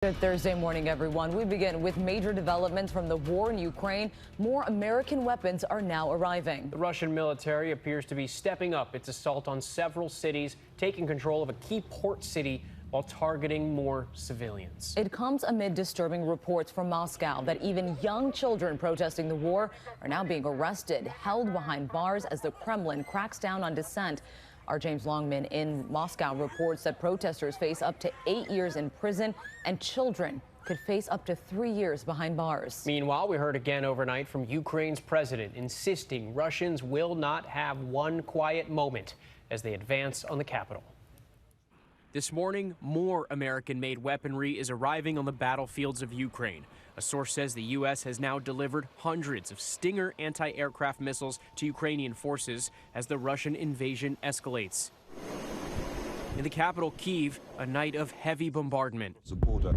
Good Thursday morning, everyone. We begin with major developments from the war in Ukraine. More American weapons are now arriving. The Russian military appears to be stepping up its assault on several cities, taking control of a key port city while targeting more civilians. It comes amid disturbing reports from Moscow that even young children protesting the war are now being arrested, held behind bars as the Kremlin cracks down on dissent. Our James Longman in Moscow reports that protesters face up to 8 years in prison and children could face up to 3 years behind bars. Meanwhile, we heard again overnight from Ukraine's president insisting Russians will not have one quiet moment as they advance on the capital. This morning, more American-made weaponry is arriving on the battlefields of Ukraine. A source says the U.S. has now delivered hundreds of Stinger anti-aircraft missiles to Ukrainian forces as the Russian invasion escalates. In the capital, Kyiv, a night of heavy bombardment. The border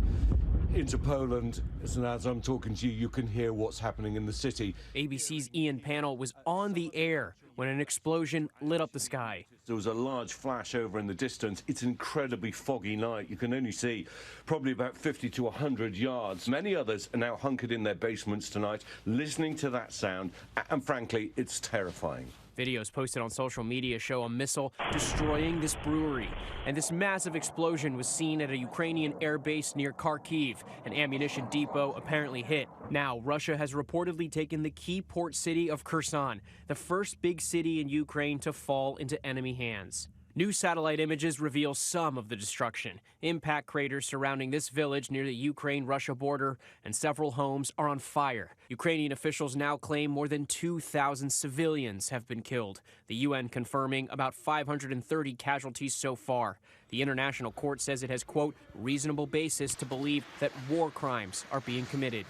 into Poland, and as I'm talking to you, you can hear what's happening in the city. ABC's Ian Pannell was on the air when an explosion lit up the sky. There was a large flash over in the distance. It's an incredibly foggy night. You can only see probably about 50 to 100 yards. Many others are now hunkered in their basements tonight, listening to that sound, and frankly, it's terrifying. Videos posted on social media show a missile destroying this brewery. And this massive explosion was seen at a Ukrainian air base near Kharkiv, an ammunition depot apparently hit. Now, Russia has reportedly taken the key port city of Kherson, the first big city in Ukraine to fall into enemy hands. New satellite images reveal some of the destruction. Impact craters surrounding this village near the Ukraine-Russia border, and several homes are on fire. Ukrainian officials now claim more than 2,000 civilians have been killed, the UN confirming about 530 casualties so far. The International Court says it has, quote, reasonable basis to believe that war crimes are being committed.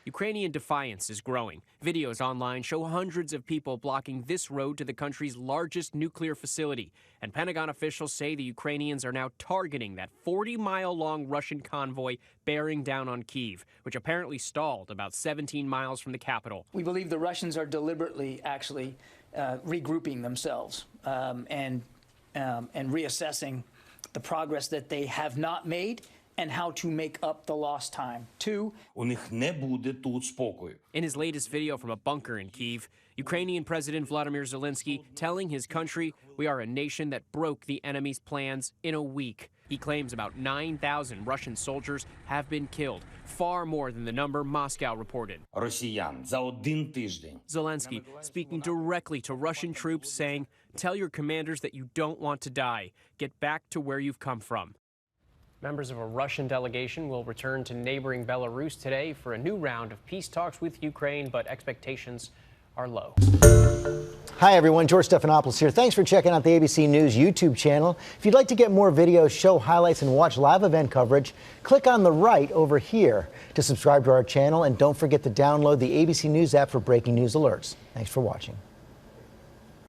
Ukrainian defiance is growing. Videos online show hundreds of people blocking this road to the country's largest nuclear facility. And Pentagon officials say the Ukrainians are now targeting that 40-mile-long Russian convoy bearing down on Kyiv, which apparently stalled about 17 miles from the capital. We believe the Russians are deliberately actually regrouping themselves and reassessing the progress that they have not made and how to make up the lost time. Two, у них не буде тут спокою. In his latest video from a bunker in Kyiv, Ukrainian President Vladimir Zelensky telling his country, we are a nation that broke the enemy's plans in a week. He claims about 9,000 Russian soldiers have been killed, far more than the number Moscow reported. Росіян за один тиждень. Zelensky speaking directly to Russian troops saying, tell your commanders that you don't want to die. Get back to where you've come from. Members of a Russian delegation will return to neighboring Belarus today for a new round of peace talks with Ukraine, but expectations are low. Hi, everyone. George Stephanopoulos here. Thanks for checking out the ABC News YouTube channel. If you'd like to get more videos, show highlights, and watch live event coverage, click on the right over here to subscribe to our channel. And don't forget to download the ABC News app for breaking news alerts. Thanks for watching.